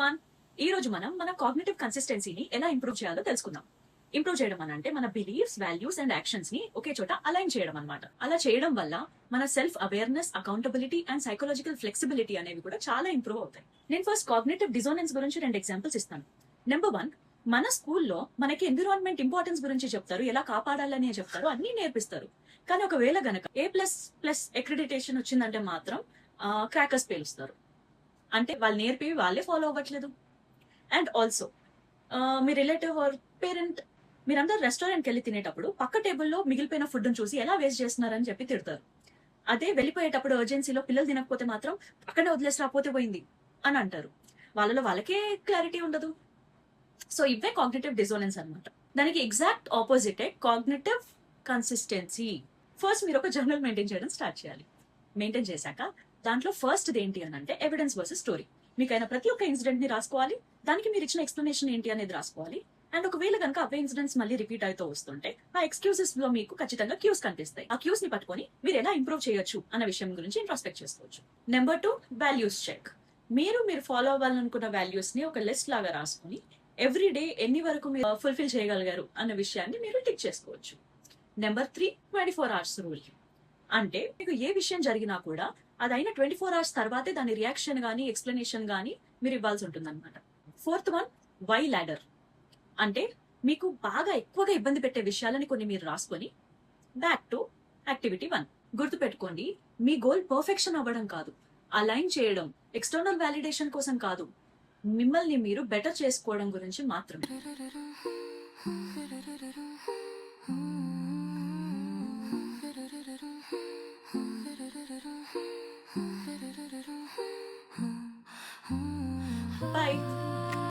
Everyone. ఈ రోజు మనం మన కాగ్నిటివ్ కన్సిస్టెన్సీని ఎలా ఇంప్రూవ్ చేయాలో తెలుసుకుందాం. ఇంప్రూవ్ చేయడం అని అంటే మన బిలీఫ్స్, వాల్యూస్ అండ్ యాక్షన్స్ ని ఒకే చోట అలైన్ చేయడం అన్నమాట. అలా చేయడం వల్ల మన self awareness, accountability and psychological flexibility అనేవి కూడా చాలా ఇంప్రూవ్ అవుతాయి. నేను ఫస్ట్ కాగ్నిటివ్ డిజోనెన్స్ గురించి 2 ఎగ్జాంపుల్స్ ఇస్తాను. నెంబర్ 1, మన స్కూల్లో మనకి ఎన్విరాన్మెంట్ ఇంపార్టెన్స్ గురించి చెప్తారు, ఎలా కాపాడాలని చెప్తారు, అన్ని నేర్పిస్తారు. కానీ ఒకవేళ గనక A++ అక్రిడిటేషన్ వచ్చిందంటే మాత్రం క్రాకర్స్ పేలుస్తారు. అంటే వాళ్ళు నేర్పి వాళ్ళే ఫాలో అవ్వట్లేదు. అండ్ ఆల్సో మీ రిలేటివ్ ఆర్ పేరెంట్ మీరందరూ రెస్టారెంట్కి వెళ్ళి తినేటప్పుడు పక్క టేబుల్లో మిగిలిపోయిన ఫుడ్ చూసి ఎలా వేస్ట్ చేస్తున్నారని చెప్పి తిడతారు. అదే వెళ్ళిపోయేటప్పుడు అర్జెన్సీలో పిల్లలు తినకపోతే మాత్రం అక్కడే వదిలేసి రాపోతే పోయింది అని అంటారు. వాళ్ళకే క్లారిటీ ఉండదు. సో ఇవే కాగ్నిటివ్ డిజోనెన్స్ అన్నమాట. దానికి ఎగ్జాక్ట్ ఆపోజిటే కాగ్నిటివ్ కన్సిస్టెన్సీ. ఫస్ట్ మీరు ఒక జర్నల్ మెయింటైన్ చేయడం స్టార్ట్ చేయాలి. మెయింటైన్ చేశాక దాంట్లో ఫస్ట్ ఏంటి అని అంటే ఎవిడెన్స్ వర్సెస్ స్టోరీ. మీకైనా ప్రతి ఒక్క ఇన్సిడెంట్ ని రాసుకోవాలి, దానికి మీరు ఇచ్చిన ఎక్స్ప్లెనేషన్ ఏంటి అనేది రాసుకోవాలి. అండ్ ఒకవేళ కనుక అవే ఇన్సిడెంట్స్ మళ్ళీ రిపీట్ అవుతూ వస్తుంటే ఆ ఎక్స్క్యూజెస్ లో మీకు ఖచ్చితంగా క్యూస్ కనిపిస్తాయి. ఆ క్యూస్ ని పట్టుకొని మీరు ఎలా ఇంప్రూవ్ చేయొచ్చు అన్న విషయం గురించి ఇంట్రాస్పెక్ట్ చేసుకోవచ్చు. Number 2, values check. మీరు ఫాలో అవ్వాలనుకున్న వాల్యూస్ ని ఒక లిస్ట్ లాగా రాసుకుని ఎవ్రీ డే ఎన్ని వరకు మీరు ఫుల్ఫిల్ చేయగలిగారు అన్న విషయాన్ని మీరు టిక్ చేసుకోవచ్చు. Number 3, 24 hours rule. అంటే మీకు ఏ విషయం జరిగినా కూడా అదైన 24 hours తర్వాతే దాని రియాక్షన్ గానీ ఎక్స్ప్లెనేషన్ గానీ మీరు ఇవ్వాల్సి ఉంటుంది అనమాట. 4th one, why ladder. అంటే మీకు బాగా ఎక్కువగా ఇబ్బంది పెట్టే విషయాలని కొన్ని మీరు రాసుకొని బ్యాక్ టు యాక్టివిటీ 1. గుర్తు పెట్టుకోండి, మీ గోల్ పర్ఫెక్షన్ అవ్వడం కాదు, అలైన్ చేయడం, ఎక్స్టర్నల్ వాలిడేషన్ కోసం కాదు, మిమ్మల్ని మీరు బెటర్ చేసుకోవడం గురించి మాత్రమే. Bye.